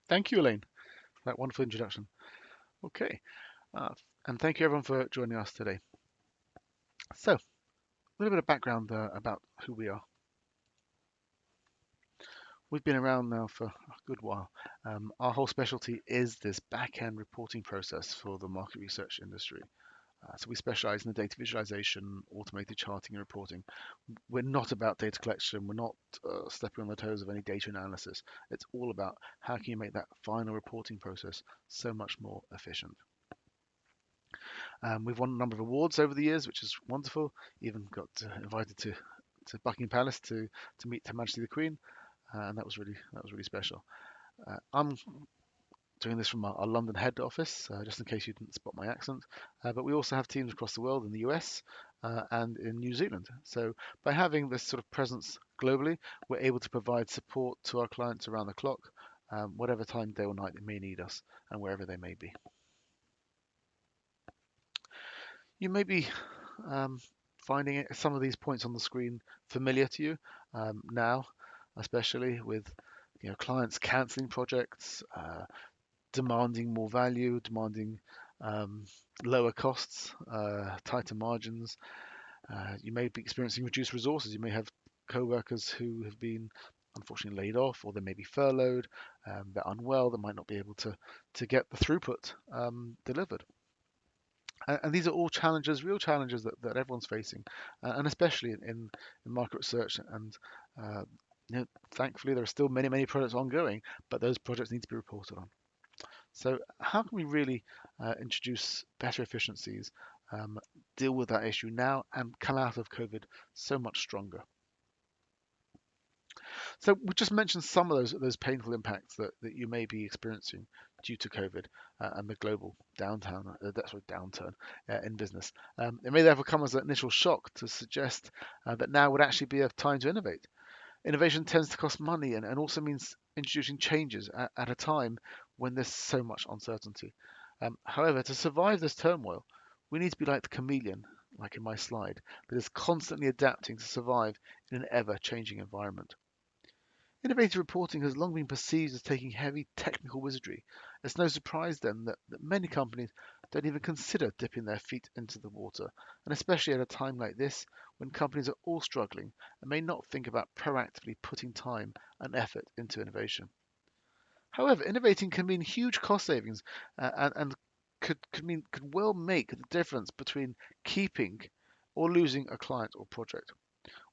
Thank you, Elaine, for that wonderful introduction. Okay, uh, and thank you everyone for joining us today. So, a little bit of background about who we are. We've been around now for a good while. Our whole specialty is this back-end reporting process for the market research industry. So we specialize in the data visualization, automated charting and reporting. We're not about data collection. We're not stepping on the toes of any data analysis. It's all about how can you make that final reporting process so much more efficient. We've won a number of awards over the years, which is wonderful. Even got invited to Buckingham Palace to meet Her Majesty the Queen, and that was really special. I'm doing this from our London head office, just in case you didn't spot my accent. But we also have teams across the world in the US and in New Zealand. So by having this sort of presence globally, we're able to provide support to our clients around the clock, whatever time, day or night they may need us, and wherever they may be. You may be finding some of these points on the screen familiar to you now, especially with clients cancelling projects, demanding more value, demanding um, lower costs, tighter margins. You may be experiencing reduced resources. You may have co-workers who have been unfortunately laid off, or they may be furloughed. They're unwell. They might not be able to get the throughput delivered. And these are all challenges, real challenges that everyone's facing, and especially in market research. And uh, thankfully, there are still many projects ongoing, but those projects need to be reported on. So, how can we really introduce better efficiencies, um, deal with that issue now, and come out of COVID so much stronger? So we just mentioned some of those painful impacts that you may be experiencing due to COVID and the global downturn in business. It may therefore come as an initial shock to suggest that now would actually be a time to innovate. Innovation tends to cost money and also means introducing changes at a time when there's so much uncertainty. However, to survive this turmoil, we need to be like the chameleon, like in my slide, that is constantly adapting to survive in an ever-changing environment. Innovative reporting has long been perceived as taking heavy technical wizardry. It's no surprise then that many companies don't even consider dipping their feet into the water, and especially at a time like this when companies are all struggling and may not think about proactively putting time and effort into innovation. However, innovating can mean huge cost savings and could well make the difference between keeping or losing a client or project,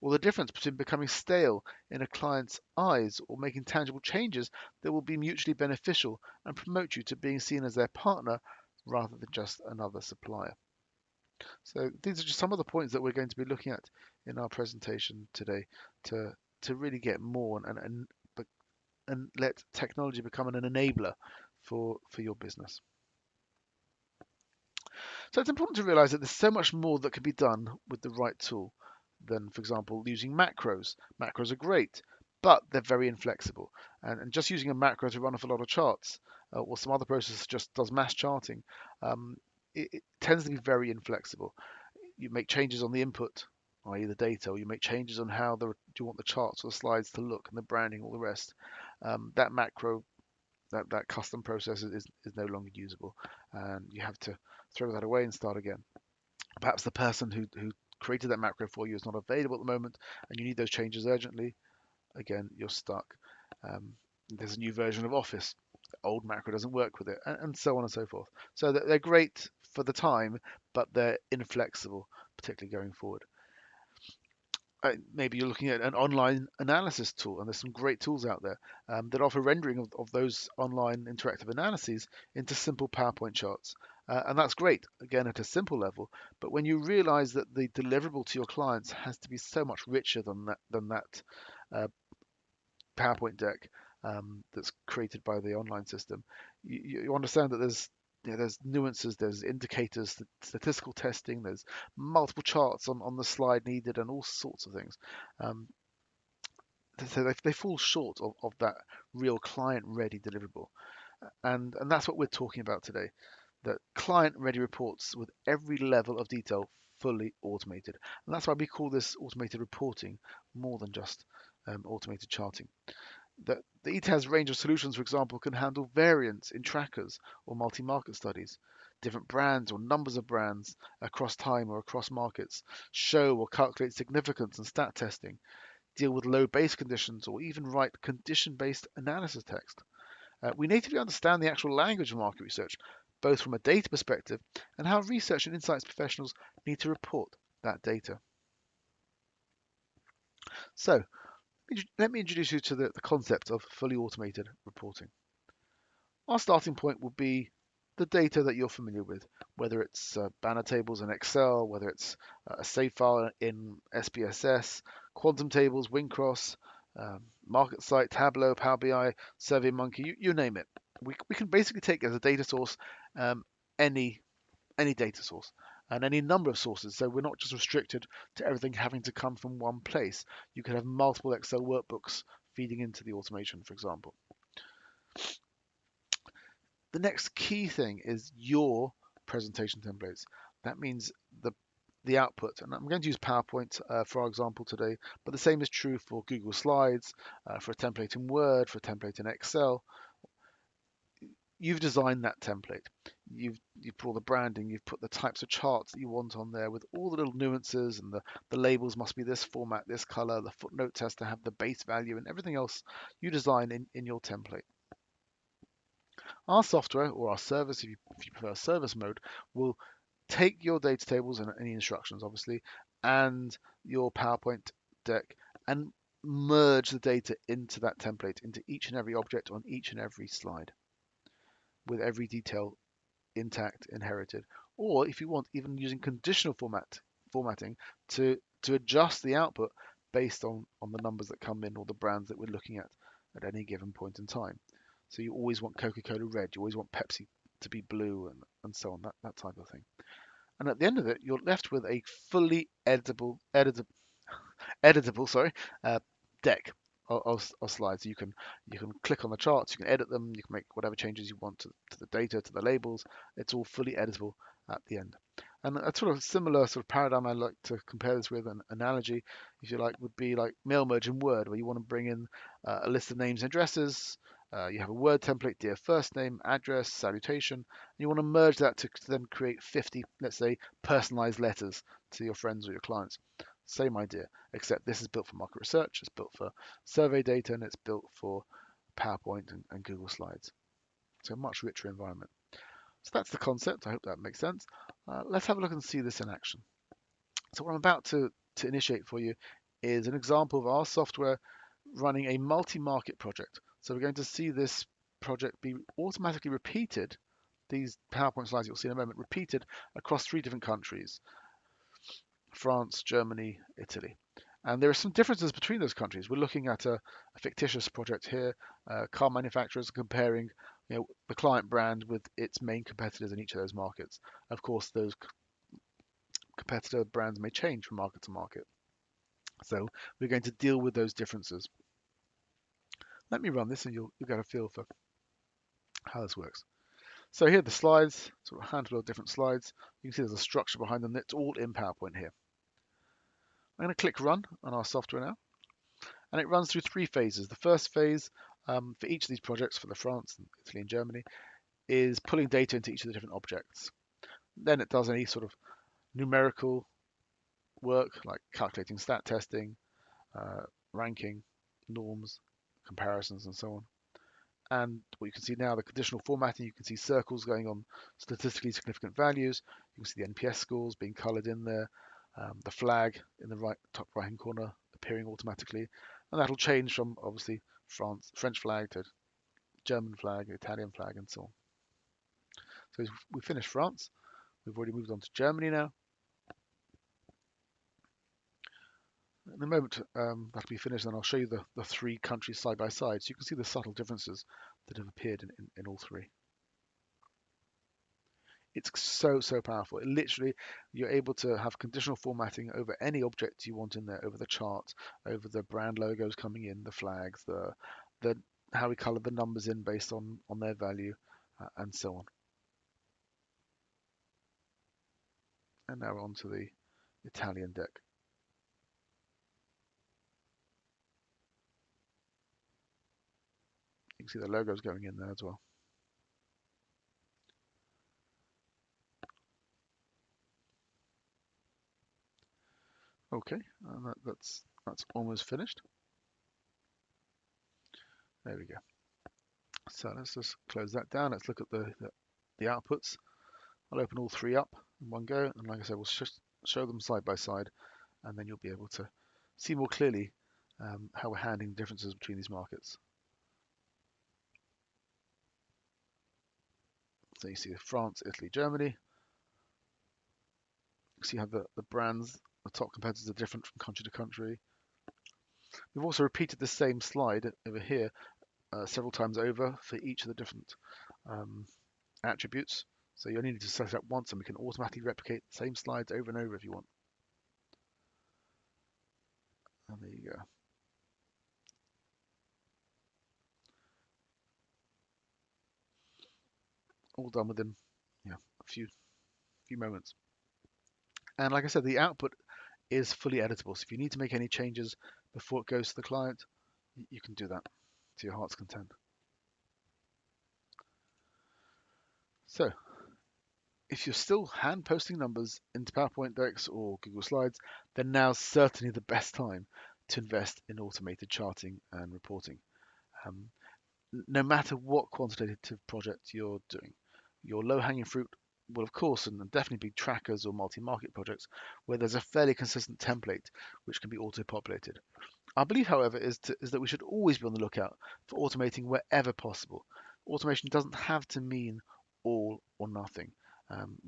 or the difference between becoming stale in a client's eyes or making tangible changes that will be mutually beneficial and promote you to being seen as their partner rather than just another supplier. So these are just some of the points that we're going to be looking at in our presentation today to really get more and let technology become an enabler for your business. So it's important to realize that there's so much more that can be done with the right tool than, for example, using macros. Macros are great, but they're very inflexible. And just using a macro to run off a lot of charts or some other process just does mass charting, um, it tends to be very inflexible. You make changes on the input, i.e. the data, or you make changes on how you want the charts or the slides to look and the branding, all the rest. That macro that custom process is no longer usable, and you have to throw that away and start again. Perhaps the person who created that macro for you is not available at the moment, and you need those changes urgently. Again, you're stuck. Um, there's a new version of Office. The old macro doesn't work with it, and so on and so forth. So they're great for the time, but they're inflexible, particularly going forward. Maybe you're looking at an online analysis tool, and there's some great tools out there that offer rendering of those online interactive analyses into simple PowerPoint charts. And that's great, again, at a simple level. But when you realize that the deliverable to your clients has to be so much richer than that uh, PowerPoint deck that's created by the online system, you understand that there's nuances, there's indicators, statistical testing, there's multiple charts on the slide needed, and all sorts of things. Um, so they fall short of that real client-ready deliverable, and that's what we're talking about today. That client-ready reports with every level of detail fully automated, and that's why we call this automated reporting more than just automated charting. The ETAS range of solutions, for example, can handle variance in trackers or multi-market studies, different brands or numbers of brands across time or across markets, show or calculate significance and stat testing, deal with low base conditions, or even write condition-based analysis text. We natively understand the actual language of market research, both from a data perspective and how research and insights professionals need to report that data. So, let me introduce you to the concept of fully automated reporting. Our starting point will be the data that you're familiar with, whether it's banner tables in Excel, whether it's a save file in SPSS, quantum tables, Wincross, Market Site, Tableau, Power BI, SurveyMonkey, you name it. We can basically take as a data source um, any data source and any number of sources. So we're not just restricted to everything having to come from one place. You could have multiple Excel workbooks feeding into the automation, for example. The next key thing is your presentation templates. That means the output, and I'm going to use PowerPoint for our example today, but the same is true for Google Slides, for a template in Word, for a template in Excel. You've designed that template. You've put all the branding, you've put the types of charts that you want on there with all the little nuances, and the labels must be this format, this color, the footnotes has to have the base value, and everything else you design in your template. Our software, or our service, if you prefer service mode, will take your data tables and any instructions, obviously, and your PowerPoint deck and merge the data into that template, into each and every object on each and every slide, with every detail intact, inherited. Or if you want, even using conditional formatting to adjust the output based on the numbers that come in or the brands that we're looking at any given point in time. So you always want Coca-Cola red, you always want Pepsi to be blue, and so on, that type of thing. And at the end of it, you're left with a fully editable, sorry, deck of slides. You can click on the charts, you can edit them, you can make whatever changes you want to the data, to the labels. It's all fully editable at the end. And a sort of similar sort of paradigm I like to compare this with, an analogy, if you like, would be like mail merge in Word, where you want to bring in a list of names and addresses. You have a Word template, dear first name, address, salutation. And you want to merge that to then create 50, let's say, personalized letters to your friends or your clients. Same idea, except this is built for market research, it's built for survey data, and it's built for PowerPoint and Google Slides. So a much richer environment. So that's the concept. I hope that makes sense. Let's have a look and see this in action. So what I'm about to initiate for you is an example of our software running a multi-market project. So we're going to see this project be automatically repeated, these PowerPoint slides you'll see in a moment, repeated across 3 different countries: France, Germany, Italy. And there are some differences between those countries. We're looking at a fictitious project here. Car manufacturers comparing, the client brand with its main competitors in each of those markets. Of course, those competitor brands may change from market to market. So we're going to deal with those differences. Let me run this and you'll get a feel for how this works. So here are the slides, sort of a handful of different slides. You can see there's a structure behind them. It's all in PowerPoint here. I'm going to click run on our software now, and it runs through 3 phases. The first phase for each of these projects, for the France, and Italy, and Germany, is pulling data into each of the different objects. Then it does any sort of numerical work like calculating stat testing, ranking, norms, comparisons, and so on. And what you can see now, the conditional formatting, you can see circles going on statistically significant values. You can see the NPS scores being colored in there, the flag in the top right hand corner appearing automatically. And that'll change from obviously French flag to German flag, Italian flag, and so on. So we finished France. We've already moved on to Germany now. In a moment, that'll be finished, and I'll show you the 3 countries side by side, so you can see the subtle differences that have appeared in all 3. It's so powerful. It literally, you're able to have conditional formatting over any object you want in there, over the chart, over the brand logos coming in, the flags, the how we color the numbers in based on their value, and so on. And now we're on to the Italian deck. You can see the logos going in there as well. Okay, and that's almost finished. There we go. So let's just close that down. Let's look at the outputs. I'll open all three up in one go, and like I said, we'll show them side by side, and then you'll be able to see more clearly how we're handling the differences between these markets. So you see France, Italy, Germany. You see how the brands, the top competitors, are different from country to country. We've also repeated the same slide over here several times over for each of the different um, attributes. So you only need to set it up once, and we can automatically replicate the same slides over and over if you want. And there you go. All done within a few moments. And like I said, the output is fully editable. So if you need to make any changes before it goes to the client, you can do that to your heart's content. So if you're still hand posting numbers into PowerPoint decks or Google Slides, then now's certainly the best time to invest in automated charting and reporting. Um, no matter what quantitative project you're doing, your low-hanging fruit will, of course, and definitely be trackers or multi-market projects where there's a fairly consistent template which can be auto-populated. Our belief, however, is that we should always be on the lookout for automating wherever possible. Automation doesn't have to mean all or nothing.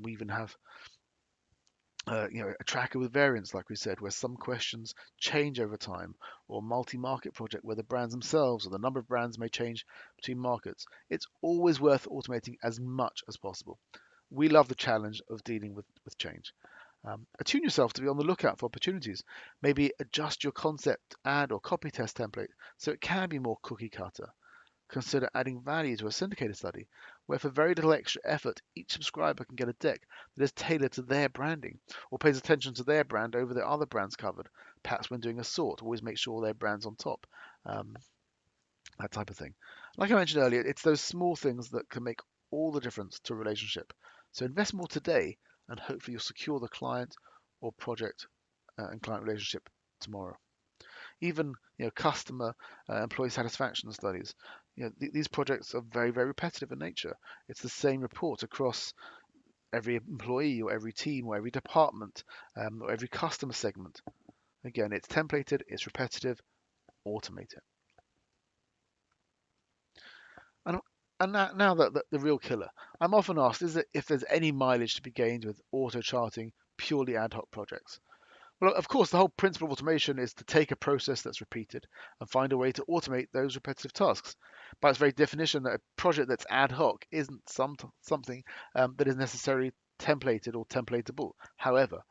We even have a tracker with variance, like we said, where some questions change over time, or multi-market project where the brands themselves or the number of brands may change between markets. It's always worth automating as much as possible. We love the challenge of dealing with change. Attune yourself to be on the lookout for opportunities. Maybe adjust your concept, ad, or copy test template so it can be more cookie cutter. Consider adding value to a syndicated study, where for very little extra effort, each subscriber can get a deck that is tailored to their branding, or pays attention to their brand over the other brands covered. Perhaps when doing a sort, always make sure their brand's on top. That type of thing. Like I mentioned earlier, it's those small things that can make all the difference to a relationship. So invest more today, and hopefully you'll secure the client or project and client relationship tomorrow. Even customer employee satisfaction studies. These projects are very, very repetitive in nature. It's the same report across every employee or every team or every department or every customer segment. Again, it's templated, it's repetitive, automate it. And now that the real killer, I'm often asked, is that if there's any mileage to be gained with auto charting purely ad hoc projects? Well, of course, the whole principle of automation is to take a process that's repeated and find a way to automate those repetitive tasks. By its very definition, that a project that's ad hoc isn't something that is necessarily templated or templatable. However,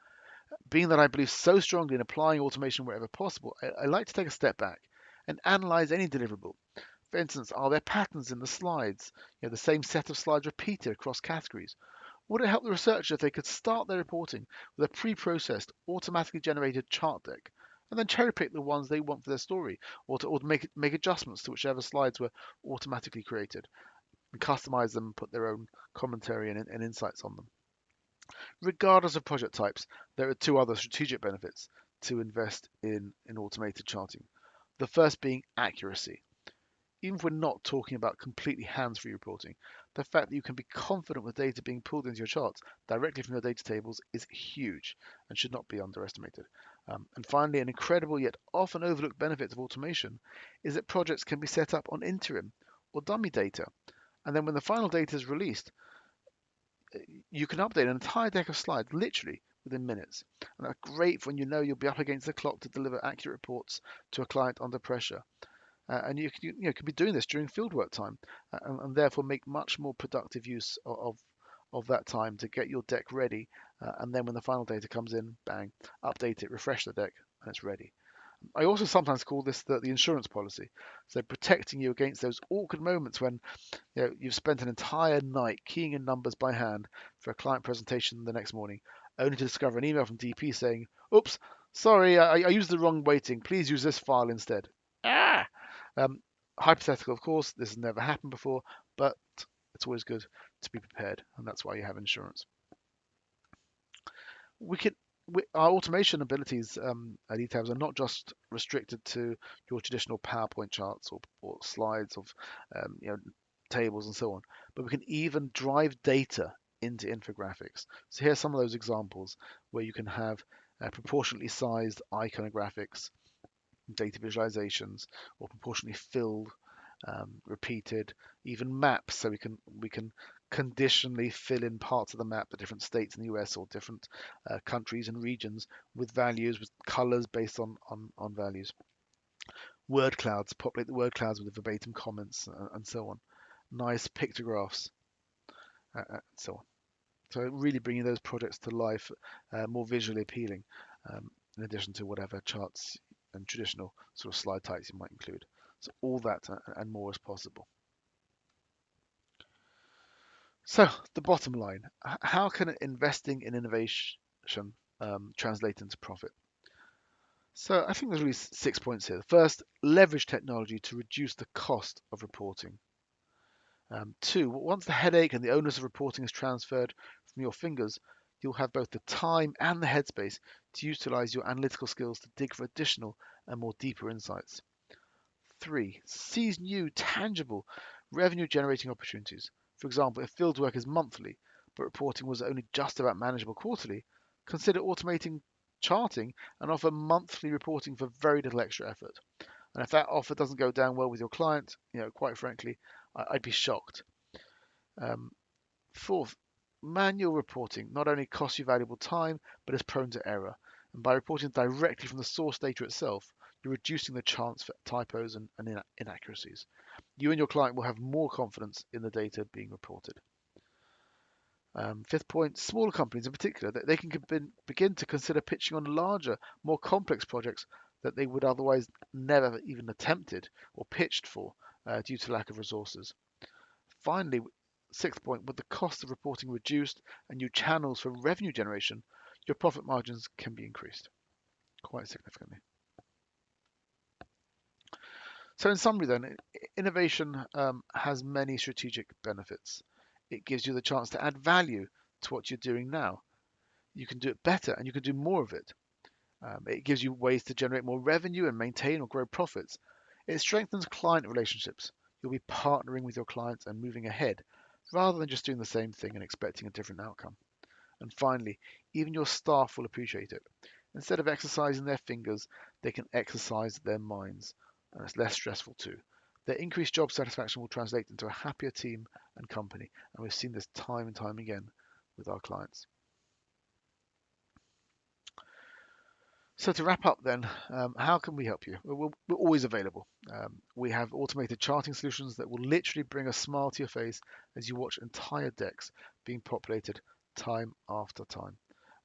being that I believe so strongly in applying automation wherever possible, I like to take a step back and analyze any deliverable. For instance, are there patterns in the slides? The same set of slides repeated across categories? Would it help the researcher if they could start their reporting with a pre-processed, automatically generated chart deck, and then cherry-pick the ones they want for their story, or to make adjustments to whichever slides were automatically created, and customize them and put their own commentary and insights on them? Regardless of project types, there are two other strategic benefits to invest in automated charting. The first being accuracy. Even if we're not talking about completely hands-free reporting, the fact that you can be confident with data being pulled into your charts directly from your data tables is huge and should not be underestimated. And finally, an incredible yet often overlooked benefit of automation is that projects can be set up on interim or dummy data. And then when the final data is released, you can update an entire deck of slides literally within minutes. And that's great when you know you'll be up against the clock to deliver accurate reports to a client under pressure. And you could be doing this during fieldwork time, and therefore make much more productive use of that time to get your deck ready. And then when the final data comes in, bang, update it, refresh the deck, and it's ready. I also sometimes call this the insurance policy. So protecting you against those awkward moments when you've spent an entire night keying in numbers by hand for a client presentation the next morning, only to discover an email from DP saying, "Oops, sorry, I used the wrong weighting. Please use this file instead." Ah! Hypothetical, of course, this has never happened before, but it's always good to be prepared, and that's why you have insurance. We can our automation abilities at ETABS are not just restricted to your traditional PowerPoint charts or slides of tables and so on, but we can even drive data into infographics. So here's some of those examples where you can have proportionately sized iconographics, data visualizations, or proportionally filled, repeated, even maps. So we can conditionally fill in parts of the map, the different states in the US or different countries and regions with values, with colors based on values. Word clouds, populate the word clouds with the verbatim comments and so on. Nice pictographs, and so on. So really bringing those projects to life, more visually appealing, in addition to whatever charts and traditional sort of slide types you might include. So all that and more is possible. So the bottom line, how can investing in innovation translate into profit? So I think there's really 6 points here. First, leverage technology to reduce the cost of reporting. Two, once the headache and the onus of reporting is transferred from your fingers, you'll have both the time and the headspace to utilize your analytical skills to dig for additional and more deeper insights. Three, seize new, tangible, revenue generating opportunities. For example, if field work is monthly, but reporting was only just about manageable quarterly, consider automating charting and offer monthly reporting for very little extra effort. And if that offer doesn't go down well with your client, quite frankly, I'd be shocked. Um, Fourth, manual reporting not only costs you valuable time, but is prone to error. And by reporting directly from the source data itself, you're reducing the chance for typos and inaccuracies. You and your client will have more confidence in the data being reported. Fifth point, smaller companies in particular, that they can begin to consider pitching on larger, more complex projects that they would otherwise never even attempted or pitched for due to lack of resources. Finally, sixth point, with the cost of reporting reduced and new channels for revenue generation, your profit margins can be increased quite significantly. So in summary then, innovation has many strategic benefits. It gives you the chance to add value to what you're doing now. You can do it better and you can do more of it. It gives you ways to generate more revenue and maintain or grow profits. It strengthens client relationships. You'll be partnering with your clients and moving ahead rather than just doing the same thing and expecting a different outcome. And finally, even your staff will appreciate it. Instead of exercising their fingers, they can exercise their minds, and it's less stressful too. Their increased job satisfaction will translate into a happier team and company, and we've seen this time and time again with our clients. So to wrap up then, how can we help you? We're always available. We have automated charting solutions that will literally bring a smile to your face as you watch entire decks being populated time after time.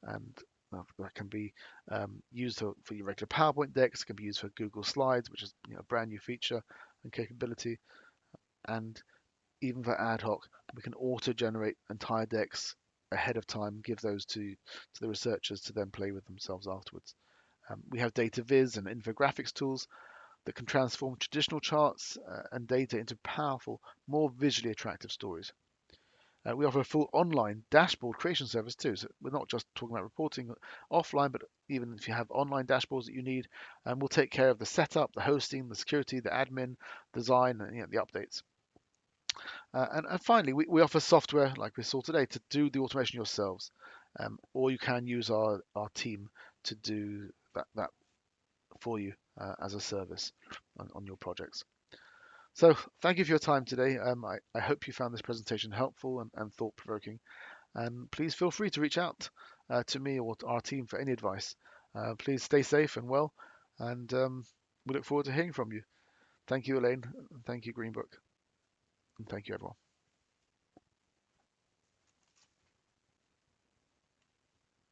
And that can be used for your regular PowerPoint decks. It can be used for Google Slides, which is a brand new feature and capability. And even for ad hoc, we can auto-generate entire decks ahead of time, give those to the researchers to then play with themselves afterwards. We have data viz and infographics tools that can transform traditional charts and data into powerful, more visually attractive stories. We offer a full online dashboard creation service too. So we're not just talking about reporting offline, but even if you have online dashboards that you need, we'll take care of the setup, the hosting, the security, the admin, design, and the updates. And finally, we offer software like we saw today to do the automation yourselves, or you can use our team to do that for you as a service on your projects. So thank you for your time today. I hope you found this presentation helpful and thought-provoking. And please feel free to reach out to me or to our team for any advice. Please stay safe and well, and we look forward to hearing from you. Thank you, Elaine. Thank you, Greenbook. And thank you, everyone.